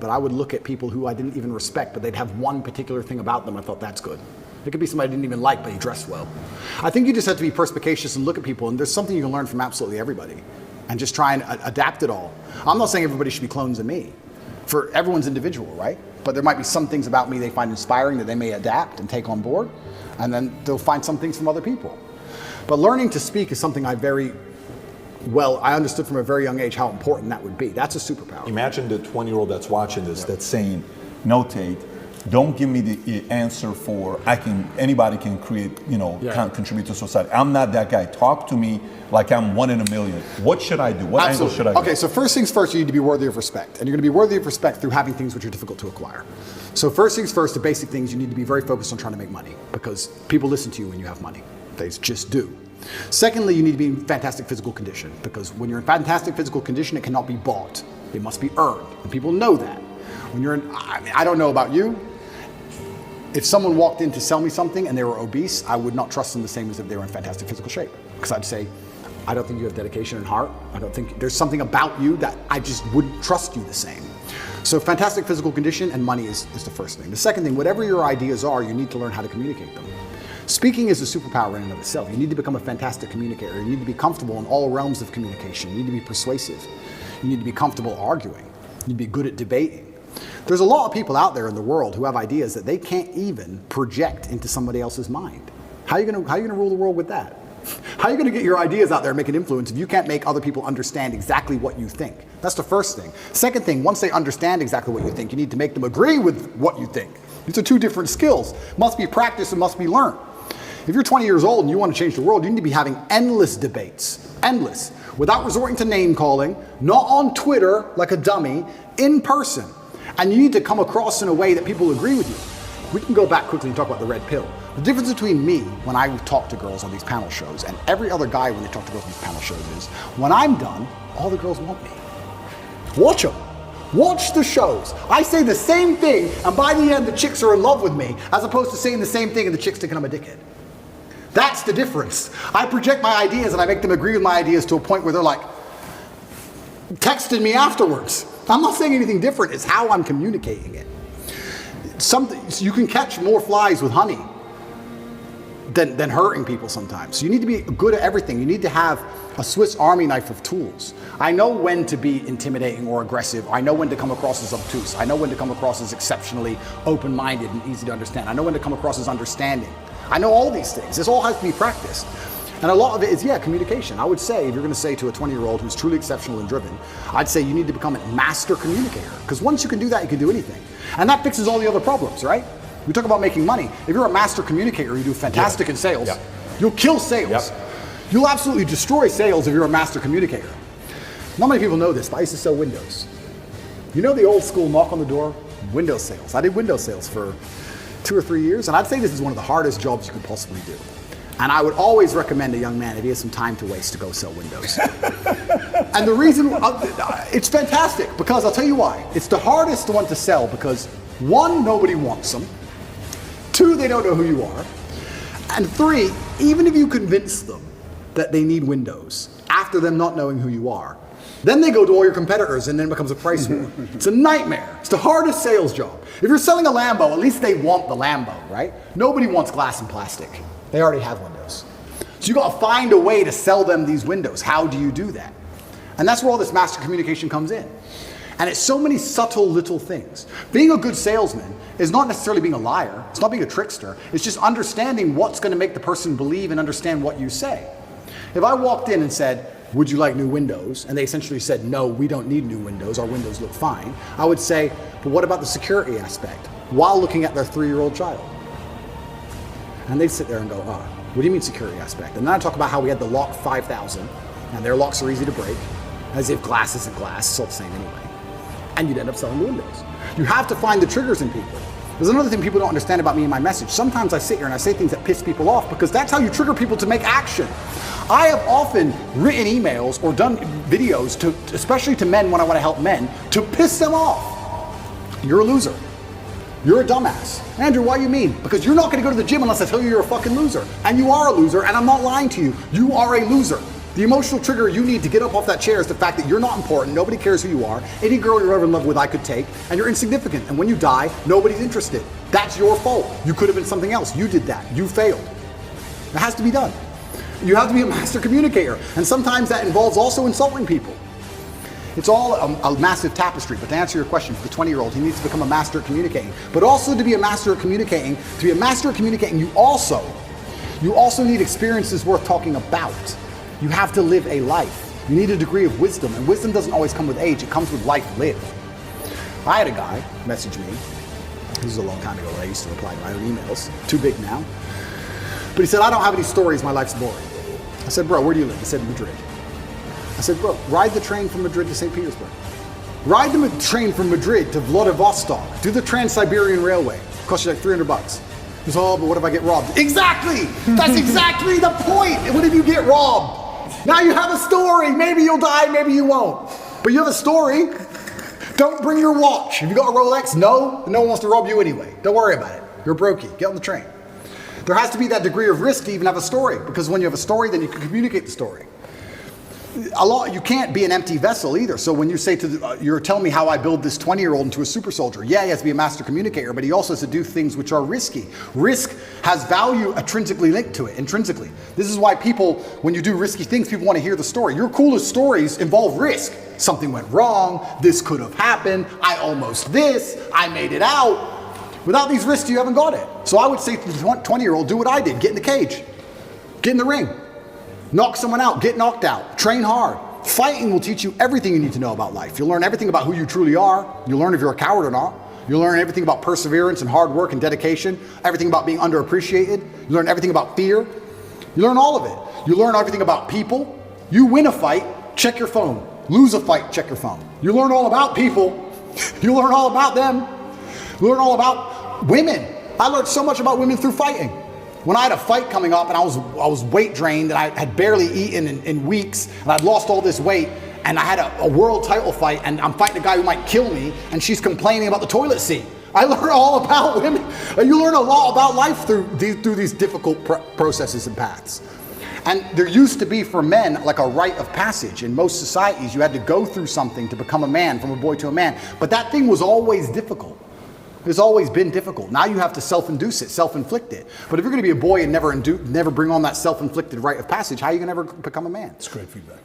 but I would look at people who I didn't even respect, but they'd have one particular thing about them I thought that's good. It could be somebody I didn't even like, but he dressed well. I think you just have to be perspicacious and look at people, and there's something you can learn from absolutely everybody, and just try and adapt it all. I'm not saying everybody should be clones of me. For everyone's individual, right? But there might be some things about me they find inspiring that they may adapt and take on board, and then they'll find some things from other people. But learning to speak is something I understood from a very young age how important that would be. That's a superpower. Imagine the 20-year-old that's watching this that's saying, no, Tate, don't give me the answer for anybody can create, can contribute to society. I'm not that guy. Talk to me like I'm one in a million. What should I do? What angle should I go? Okay, so first things first, you need to be worthy of respect. And you're going to be worthy of respect through having things which are difficult to acquire. So first things first, the basic things, you need to be very focused on trying to make money, because people listen to you when you have money. They just do. Secondly, you need to be in fantastic physical condition, because when you're in fantastic physical condition, it cannot be bought. It must be earned, and people know that. When you're in, I don't know about you, if someone walked in to sell me something and they were obese, I would not trust them the same as if they were in fantastic physical shape. Because I'd say, I don't think you have dedication and heart. I don't think there's something about you that I just wouldn't trust you the same. So fantastic physical condition and money is the first thing. The second thing, whatever your ideas are, you need to learn how to communicate them. Speaking is a superpower in and of itself. You need to become a fantastic communicator. You need to be comfortable in all realms of communication. You need to be persuasive. You need to be comfortable arguing. You need to be good at debating. There's a lot of people out there in the world who have ideas that they can't even project into somebody else's mind. How are you gonna rule the world with that? How are you gonna get your ideas out there and make an influence if you can't make other people understand exactly what you think? That's the first thing. Second thing, once they understand exactly what you think, you need to make them agree with what you think. These are two different skills. Must be practiced and must be learned. If you're 20 years old and you want to change the world, you need to be having endless debates, endless, without resorting to name calling, not on Twitter like a dummy, in person. And you need to come across in a way that people agree with you. We can go back quickly and talk about the red pill. The difference between me when I talk to girls on these panel shows and every other guy when they talk to girls on these panel shows is, when I'm done, all the girls want me. Watch them. Watch the shows. I say the same thing, and by the end the chicks are in love with me, as opposed to saying the same thing and the chicks thinking I'm a dickhead. That's the difference. I project my ideas and I make them agree with my ideas to a point where they're like texting me afterwards. I'm not saying anything different, it's how I'm communicating it. You can catch more flies with honey than hurting people sometimes. So you need to be good at everything. You need to have a Swiss Army knife of tools. I know when to be intimidating or aggressive. I know when to come across as obtuse. I know when to come across as exceptionally open-minded and easy to understand. I know when to come across as understanding. I know all these things. This all has to be practiced. And a lot of it is, communication. I would say, if you're going to say to a 20-year-old who's truly exceptional and driven, I'd say you need to become a master communicator. Because once you can do that, you can do anything. And that fixes all the other problems, right? We talk about making money. If you're a master communicator, you do fantastic in sales. Yeah. You'll kill sales. Yep. You'll absolutely destroy sales if you're a master communicator. Not many people know this, but I used to sell windows. You know the old school knock on the door? Window sales. I did window sales for 2 or 3 years, and I'd say this is one of the hardest jobs you could possibly do. And I would always recommend a young man, if he has some time to waste, to go sell windows. And the reason, it's fantastic, because I'll tell you why. It's the hardest one to sell because, 1, nobody wants them. 2, they don't know who you are. And 3, even if you convince them that they need windows, after them not knowing who you are, then they go to all your competitors and then it becomes a price war. It's a nightmare. It's the hardest sales job. If you're selling a Lambo, at least they want the Lambo, right? Nobody wants glass and plastic. They already have windows. So you gotta find a way to sell them these windows. How do you do that? And that's where all this master communication comes in. And it's so many subtle little things. Being a good salesman is not necessarily being a liar. It's not being a trickster. It's just understanding what's gonna make the person believe and understand what you say. If I walked in and said, would you like new windows? And they essentially said, no, we don't need new windows. Our windows look fine. I would say, but what about the security aspect? While looking at their 3-year-old child. And they'd sit there and go, what do you mean security aspect? And then I talk about how we had the lock 5000, and their locks are easy to break, as if glass isn't glass, it's all the same anyway. And you'd end up selling the windows. You have to find the triggers in people. There's another thing people don't understand about me and my message. Sometimes I sit here and I say things that piss people off because that's how you trigger people to make action. I have often written emails or done videos, especially to men when I want to help men, to piss them off. You're a loser. You're a dumbass. Andrew, why you mean? Because you're not going to go to the gym unless I tell you you're a fucking loser. And you are a loser, and I'm not lying to you. You are a loser. The emotional trigger you need to get up off that chair is the fact that you're not important, nobody cares who you are, any girl you're ever in love with I could take, and you're insignificant. And when you die, nobody's interested. That's your fault. You could have been something else. You did that. You failed. It has to be done. You have to be a master communicator. And sometimes that involves also insulting people. It's all a massive tapestry, but to answer your question, for the 20-year-old, he needs to become a master at communicating. But also to be a master at communicating, you also need experiences worth talking about. You have to live a life. You need a degree of wisdom, and wisdom doesn't always come with age, it comes with life lived. I had a guy message me, this was a long time ago when I used to reply to my own emails, too big now, but he said, I don't have any stories, my life's boring. I said, bro, where do you live? He said, Madrid. I said, bro, ride the train from Madrid to St. Petersburg. Ride the train from Madrid to Vladivostok. Do the Trans-Siberian Railway. It costs you like $300. He goes, oh, but what if I get robbed? Exactly! That's exactly the point! What if you get robbed? Now you have a story. Maybe you'll die, maybe you won't. But you have a story. Don't bring your watch. Have you got a Rolex? No one wants to rob you anyway. Don't worry about it. You're a brokey. Get on the train. There has to be that degree of risk to even have a story, because when you have a story, then you can communicate the story. You can't be an empty vessel either. So when you say you're telling me how I build this 20-year-old into a super soldier. Yeah, he has to be a master communicator, but he also has to do things which are risky. Risk has value intrinsically linked to it, intrinsically. This is why people, when you do risky things, people want to hear the story. Your coolest stories involve risk. Something went wrong, this could have happened, I almost this, I made it out. Without these risks, you haven't got it. So I would say to the 20-year-old, do what I did. Get in the cage. Get in the ring. Knock someone out, get knocked out, train hard. Fighting will teach you everything you need to know about life. You'll learn everything about who you truly are. You'll learn if you're a coward or not. You'll learn everything about perseverance and hard work and dedication, everything about being underappreciated. You learn everything about fear. You learn all of it. You learn everything about people. You win a fight, check your phone. Lose a fight, check your phone. You learn all about people. You learn all about them. You learn all about women. I learned so much about women through fighting. When I had a fight coming up and I was weight drained and I had barely eaten in weeks and I'd lost all this weight and I had a world title fight and I'm fighting a guy who might kill me and she's complaining about the toilet seat. I learned all about women. You learn a lot about life through these difficult processes and paths. And there used to be for men like a rite of passage. In most societies, you had to go through something to become a man, from a boy to a man. But that thing was always difficult. It's always been difficult. Now you have to self-induce it, self-inflict it. But if you're going to be a boy and never bring on that self-inflicted rite of passage, how are you going to ever become a man? It's great feedback.